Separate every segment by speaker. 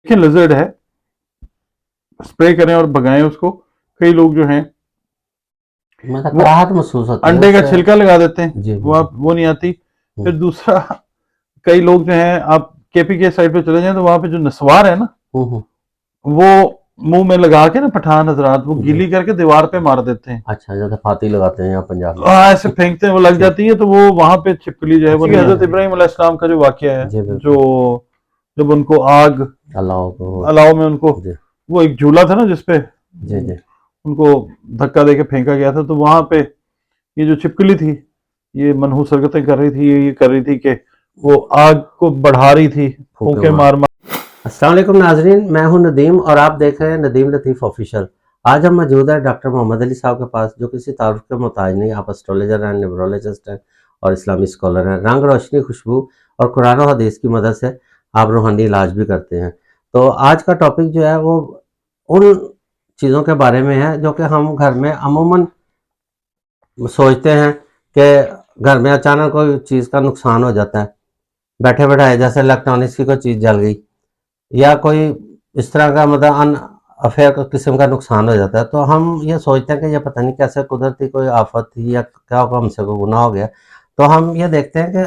Speaker 1: دیکھیں لزرڈ ہے، اسپرے کریں اور بگائیں اس کو. کئی لوگ جو ہیں
Speaker 2: مطلب کراہٹ محسوس ہوتی ہے،
Speaker 1: انڈے کا چھلکا لگا دیتے ہیں،
Speaker 2: جی
Speaker 1: وہ نہیں آتی. پھر دوسرا کئی لوگ جو ہیں، آپ کے پی کے سائڈ پہ چلے جائیں تو وہاں پہ جو نسوار ہے نا، وہ منہ میں لگا کے نا پٹھان حضرات وہ گیلی کر کے دیوار پہ مار دیتے ہیں.
Speaker 2: اچھا جیسے پھاتی لگاتے ہیں یہاں پنجاب میں،
Speaker 1: ہاں ایسے پھینکتے ہیں، وہ لگ جاتی ہے تو وہ وہاں پہ چھپکلی جو ہے وہ. حضرت ابراہیم علیہ السلام کا جو واقعہ ہے، جو جب ان کو آگ الاؤ میں ان کو وہ ایک جھولا تھا نا جس پہ ان کو دھکا دے کے پھینکا گیا تھا، تو وہاں پہ یہ جو چھپکلی تھی یہ منحوس حرکتیں کر رہی تھی، یہ کر رہی تھی کہ وہ آگ کو بڑھا رہی تھی پھونکے مار مار.
Speaker 2: السلام علیکم ناظرین، میں ہوں ندیم اور آپ دیکھ رہے ہیں ندیم لطیف آفیشیل. آج ہم موجود ہیں ڈاکٹر محمد علی صاحب کے پاس، جو کسی تعارف کے محتاج نہیں. آپ اسٹرولوجر ہیں، نیورولوجسٹ ہیں اور اسلامی اسکالر ہیں. رنگ روشنی، خوشبو اور قرآن و حدیث کی مدد سے آپ روحانی علاج بھی کرتے ہیں. تو آج کا ٹاپک جو ہے وہ ان چیزوں کے بارے میں ہے جو کہ ہم گھر میں عموماً سوچتے ہیں کہ گھر میں اچانک کوئی چیز کا نقصان ہو جاتا ہے، بیٹھے بیٹھائے جیسے الیکٹرانکس کی کوئی چیز جل گئی یا کوئی اس طرح کا مطلب ان افیئر قسم کا نقصان ہو جاتا ہے، تو ہم یہ سوچتے ہیں کہ یہ پتہ نہیں کیسے قدرتی کوئی آفت تھی یا کیا ہوگا، ہم سے کوئی گناہ ہو گیا. تو ہم یہ دیکھتے ہیں کہ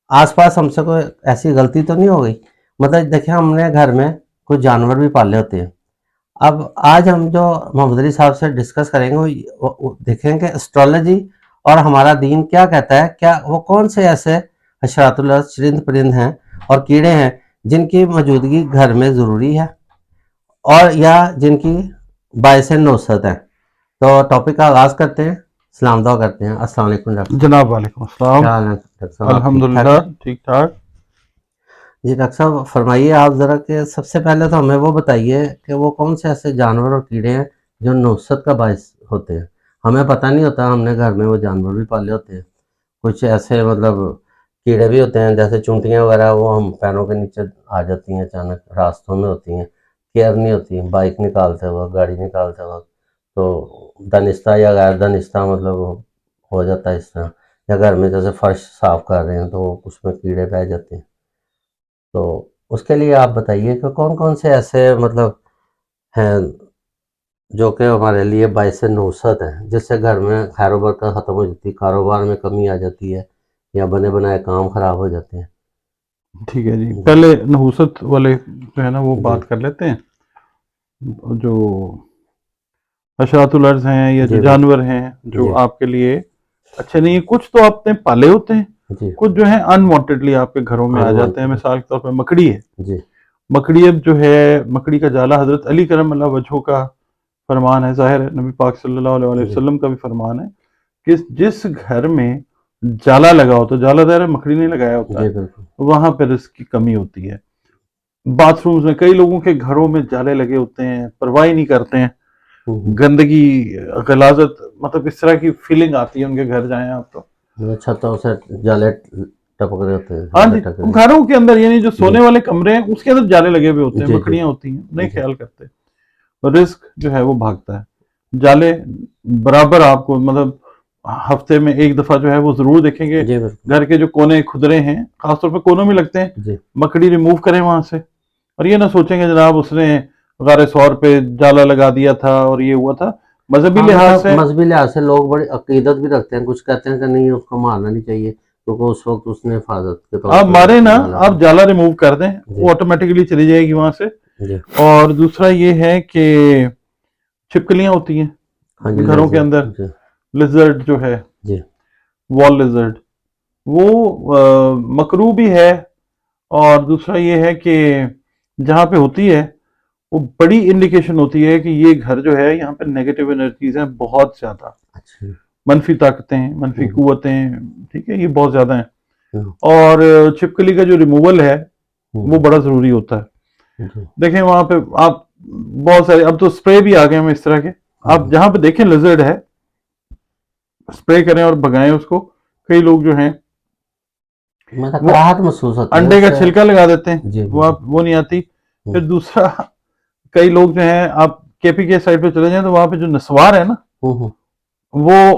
Speaker 2: آس پاس ہم سے کوئی ایسی غلطی تو نہیں ہو گئی. مطلب دیکھیں ہم نے گھر میں کوئی جانور بھی پالے ہوتے ہیں. اب آج ہم جو محمد علی صاحب سے ڈسکس کریں گے وہ دیکھیں کہ اسٹرالوجی اور ہمارا دین کیا کہتا ہے، کیا وہ کون سے ایسے حشرات الارض چرند پرند ہیں اور کیڑے ہیں جن کی موجودگی گھر میں ضروری ہے اور یا جن کی باعث نوست ہے. تو ٹاپک کا آغاز کرتے ہیں، سلام دعا کرتے ہیں. السلام علیکم ڈاکٹر
Speaker 1: جناب وعلیکم السلام.
Speaker 2: کیا حال ہے ڈاکٹر صاحب؟
Speaker 1: الحمدللہ ٹھیک ٹھاک.
Speaker 2: جی ڈاکٹر صاحب فرمائیے آپ ذرا کہ سب سے پہلے تو ہمیں وہ بتائیے کہ وہ کون سے ایسے جانور اور کیڑے ہیں جو نوست کا باعث ہوتے ہیں. ہمیں پتہ نہیں ہوتا، ہم نے گھر میں وہ جانور بھی پالے ہوتے ہیں. کچھ ایسے مطلب کیڑے بھی ہوتے ہیں جیسے چونٹیاں وغیرہ، وہ ہم پیروں کے نیچے آ جاتی ہیں اچانک، راستوں میں ہوتی ہیں، کیئر نہیں ہوتی. بائک نکالتے وقت، گاڑی نکالتے وقت تو دانستہ یا غیر دانستہ مطلب ہو جاتا ہے اس طرح. یا گھر میں جیسے فرش صاف کر رہے ہیں تو اس میں کیڑے پہ جاتے ہیں. تو اس کے لیے آپ بتائیے کہ کون کون سے ایسے مطلب ہیں جو کہ ہمارے لیے باعث نوست ہیں، جس سے گھر میں خیر و برکت ختم ہو جاتی ہے، کاروبار میں کمی آ جاتی ہے یا بنے بنائے کام خراب ہو جاتے ہیں.
Speaker 1: ٹھیک ہے جی، پہلے نحوست والے جو ہے نا وہ بات کر لیتے ہیں. جو حشرات الارض ہیں یا جو جانور ہیں جو آپ کے لیے اچھے نہیں ہیں، کچھ تو آپ نے پالے ہوتے ہیں، کچھ جو ہیں انوانٹیڈلی آپ کے گھروں میں آ جاتے ہیں. مثال کے طور پہ مکڑی ہے. مکڑی اب جو ہے، مکڑی کا جالا حضرت علی کرم اللہ وجہہ کا فرمان ہے، ظاہر ہے نبی پاک صلی اللہ علیہ وسلم کا بھی فرمان ہے کہ جس گھر میں جالا لگا ہوتا ہے، جالا دائرہ مکڑی نے لگایا ہوتا ہے، وہاں پہ رزق کی کمی ہوتی ہے. باتھ رومز میں کئی لوگوں کے گھروں میں جالے لگے ہوتے ہیں، پرواہ نہیں کرتے ہیں، گندگی، غلاظت، مطلب اس طرح کی فیلنگ آتی ہے ان کے گھر جائیں آپ تو.
Speaker 2: چھتوں سے جالے ٹپک رہے ہوتے ہیں.
Speaker 1: ہاں جی، گھروں کے اندر یعنی جو سونے والے کمرے ہیں اس کے اندر جالے لگے ہوئے ہوتے ہیں، مکڑیاں ہوتی ہیں، نہیں خیال کرتے. رزق جو ہے وہ بھاگتا ہے. جالے برابر آپ کو مطلب ہفتے میں ایک دفعہ جو ہے وہ ضرور دیکھیں گے. گھر کے جو کونے کھدرے ہیں، خاص طور پہ کونوں میں لگتے ہیں، مکڑی ریموو کریں وہاں سے. اور یہ نہ سوچیں کہ جناب اس نے غار سور پہ جالا لگا دیا تھا اور یہ ہوا تھا. مذہبی
Speaker 2: لحاظ سے لوگ بڑی عقیدت بھی رکھتے ہیں، کچھ کہتے ہیں کہ نہیں اس کو مارنا نہیں چاہیے کیونکہ اس وقت اس نے حفاظت کے طور پر،
Speaker 1: آپ مارے نا، آپ جالا ریموو کر دیں، وہ آٹومیٹکلی چلی جائے گی وہاں سے. اور دوسرا یہ ہے کہ چھپکلیاں ہوتی ہیں گھروں کے اندر، لیزرڈ جو ہے، وال لیزرڈ، وہ مکروہ بھی ہے. اور دوسرا یہ ہے کہ جہاں پہ ہوتی ہے وہ بڑی انڈیکیشن ہوتی ہے کہ یہ گھر جو ہے یہاں پہ نیگیٹو انرجیز ہیں بہت زیادہ، منفی طاقتیں، منفی قوتیں، ٹھیک ہے، یہ بہت زیادہ ہیں. اور چھپکلی کا جو ریموول ہے وہ بڑا ضروری ہوتا ہے. دیکھیں وہاں پہ آپ بہت سارے اب تو سپرے بھی آ گئے ہیں اس طرح کے، آپ جہاں پہ دیکھیں لیزرڈ ہے سپرے کریں اور بگائیں اس کو. کئی لوگ جو ہیں
Speaker 2: کراہٹ محسوس ہوتی ہے،
Speaker 1: انڈے کا چھلکا لگا دیتے ہیں، وہ نہیں آتی. پھر دوسرا کئی لوگ جو ہیں، آپ کے پی کے سائڈ پہ چلے جائیں تو وہاں پہ جو نسوار ہے نا، وہ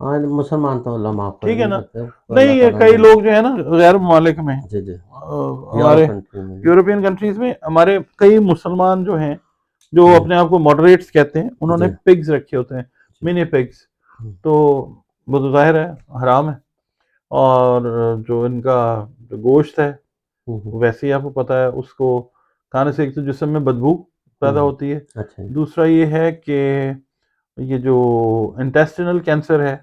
Speaker 2: ہاں مسلمان تو اللہ معاف
Speaker 1: ٹھیک ہے نا.
Speaker 2: کرتے.
Speaker 1: نہیں یہ کئی لوگ جو ہے نا غیر ممالک میں
Speaker 2: جی جی
Speaker 1: ہمارے یورپین کنٹریز میں ہمارے کئی مسلمان جو ہیں جو اپنے آپ کو ماڈریٹس کہتے ہیں, انہوں نے پگز رکھے ہوتے ہیں, منی پگز. تو وہ تو ظاہر ہے حرام ہے, اور جو ان کا جو گوشت ہے ویسے ہی آپ کو پتہ ہے اس کو کھانے سے ایک تو جسم میں بدبو پیدا ہوتی ہے, دوسرا یہ ہے کہ یہ جو انٹیسٹینل کینسر ہے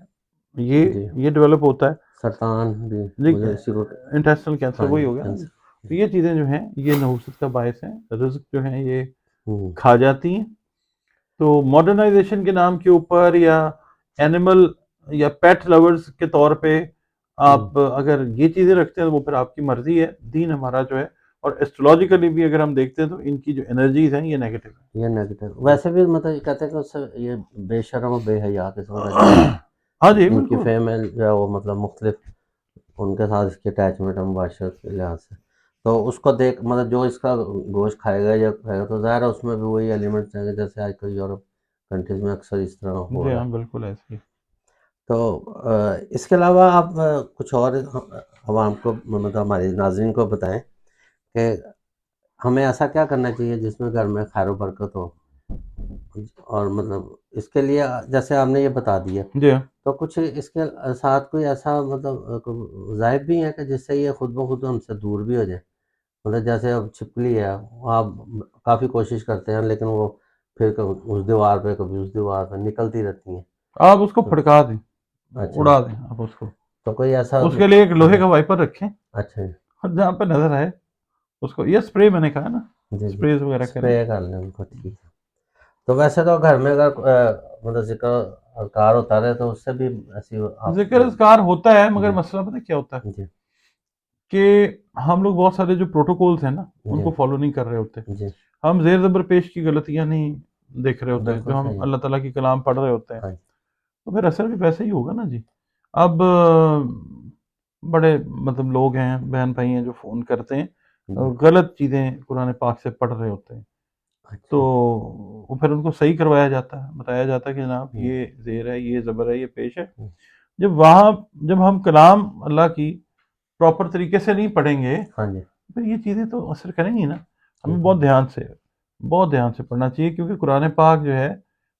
Speaker 1: یہ ڈیولپ ہوتا ہے,
Speaker 2: سرطان بھی
Speaker 1: انٹیسٹینل کینسر وہی ہو گیا نا. تو یہ چیزیں جو ہیں یہ نحوست کا باعث ہیں, رزق جو ہیں یہ کھا جاتی ہیں. تو ماڈرنائزیشن کے نام کے اوپر یا اینیمل یا پیٹ لورز کے طور پہ آپ اگر یہ چیزیں رکھتے ہیں تو وہ پھر آپ کی مرضی ہے. دین ہمارا جو ہے, اور ایسٹرولوجیکلی بھی اگر ہم دیکھتے ہیں تو ان کی جو انرجیز ہیں یہ نیگیٹو ہیں.
Speaker 2: یہ نیگیٹو ویسے بھی مطلب یہ کہتے ہیں کہ اس سے یہ بے شرم و بے حیا قسم کا
Speaker 1: ہاں جی
Speaker 2: ان کی
Speaker 1: بالکل.
Speaker 2: فیمیل جو ہے وہ مطلب مختلف ان کے ساتھ اس کی اٹیچمنٹ ہے مباشرت کے لحاظ سے, تو اس کو دیکھ مطلب جو اس کا گوشت کھائے گا یا کھائے گا تو ظاہر ہے اس میں بھی وہی ایلیمنٹس ہیں جیسے آج کل یورپ کنٹریز میں اکثر اس طرح ہو
Speaker 1: جی
Speaker 2: رہا
Speaker 1: ہاں
Speaker 2: ہے.
Speaker 1: بالکل ایسے ہی.
Speaker 2: تو اس کے علاوہ آپ کچھ اور عوام کو مطلب ہمارے ناظرین کو بتائیں کہ ہمیں ایسا کیا کرنا چاہیے جس میں گھر میں خیر و برکت ہو, اور مطلب اس کے لیے جیسے آپ نے یہ بتا دیا
Speaker 1: جی
Speaker 2: تو کچھ اس کے ساتھ کوئی ایسا مطلب وظائف بھی ہیں کہ جس سے یہ خود بخود ہم سے دور بھی ہو جائے. مطلب جیسے اب چھپکلی ہے, آپ کافی کوشش کرتے ہیں لیکن وہ پھر اس دیوار پہ کبھی اس دیوار پہ نکلتی رہتی ہیں.
Speaker 1: آپ اس کو پھڑکا دیں, اڑا دیں آپ اس کو.
Speaker 2: تو کوئی ایسا
Speaker 1: اس کے لیے ایک لوہے کا وائپر رکھیں,
Speaker 2: اچھا
Speaker 1: اور جہاں پہ نظر آئے اس کو, یہ اسپرے میں نے کہا نا,
Speaker 2: جی
Speaker 1: اسپریز وغیرہ کریں.
Speaker 2: اسپرے کر لیں ان کو, ٹھیک ہے. تو ویسے تو گھر میں اگر مطلب ذکر اذکار ہوتا رہے تو اس سے بھی ایسی
Speaker 1: ذکر اذکار ہوتا ہے, مگر مسئلہ پتہ کیا ہوتا ہے
Speaker 2: جی
Speaker 1: کہ ہم لوگ بہت سارے جو پروٹوکولز ہیں نا ان کو فالو نہیں کر رہے ہوتے.
Speaker 2: جی
Speaker 1: ہم زیر زبر پیش کی غلطیاں نہیں دیکھ رہے ہوتے,
Speaker 2: بالکل
Speaker 1: جو ہم
Speaker 2: صحیح.
Speaker 1: اللہ تعالیٰ کی کلام پڑھ رہے ہوتے ہیں,
Speaker 2: ہاں
Speaker 1: تو پھر اثر بھی ویسے ہی ہوگا نا جی. اب بڑے مطلب لوگ ہیں, بہن بھائی ہیں جو فون کرتے ہیں, غلط چیزیں قرآن پاک سے پڑھ رہے ہوتے ہیں, تو وہ پھر ان کو صحیح کروایا جاتا ہے, بتایا جاتا ہے کہ جناب یہ زیر ہے, یہ زبر ہے, یہ پیش ہے. جب ہم کلام اللہ کی پراپر طریقے سے نہیں پڑھیں گے پھر یہ چیزیں تو اثر کریں گی نا. ہمیں بہت دھیان سے پڑھنا چاہیے, کیونکہ قرآن پاک جو ہے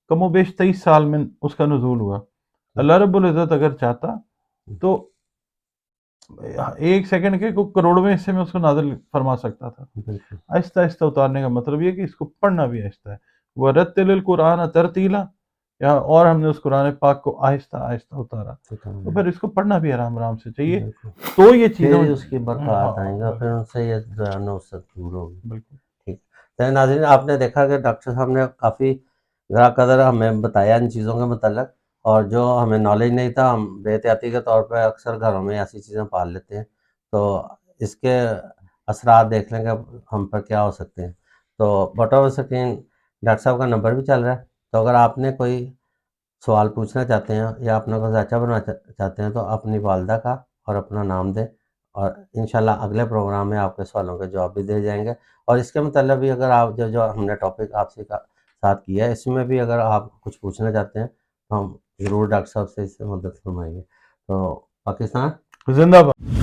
Speaker 1: کم و بیش 23 سال میں اس کا نزول ہوا. اللہ رب العزت اگر چاہتا تو ایک سیکنڈ کے کروڑویں حصے میں اس کو نازل فرما سکتا تھا. آہستہ آہستہ اتارنے کا مطلب یہ کہ اس کو پڑھنا بھی آہستہ ہے. وَرَتِّلِ الْقُرْآنَ تَرْتِيلًا, اور ہم نے اس قرآن پاک کو آہستہ آہستہ اتارا, تو پھر اس کو پڑھنا بھی آرام سے چاہیے. تو یہ چیزیں
Speaker 2: اس کی برکات آئیں گا, پھر ان سے یہ نوست دور ہوگی. بالکل ٹھیک. تو ناظرین آپ نے دیکھا کہ ڈاکٹر صاحب نے کافی ذرا قدر ہمیں بتایا ان چیزوں کے متعلق, اور جو ہمیں نالج نہیں تھا ہم بے احتیاطی کے طور پہ اکثر گھروں میں ایسی چیزیں پال لیتے ہیں, تو اس کے اثرات دیکھ لیں گے ہم پر کیا ہو سکتے ہیں. تو بٹن سکرین ڈاکٹر صاحب کا نمبر بھی چل رہا ہے, تو اگر آپ نے کوئی سوال پوچھنا چاہتے ہیں یا اپنا کوئی ذائچہ بنانا چاہتے ہیں تو اپنی والدہ کا اور اپنا نام دیں, اور انشاءاللہ اگلے پروگرام میں آپ کے سوالوں کے جواب بھی دے جائیں گے. اور اس کے متعلق بھی اگر آپ جو ہم نے ٹاپک آپ سے ساتھ کیا ہے اس میں بھی اگر آپ کچھ پوچھنا چاہتے ہیں تو ہم ضرور ڈاکٹر صاحب سے اس سے مدد فرمائیں گے. تو پاکستان
Speaker 1: زندہ باد.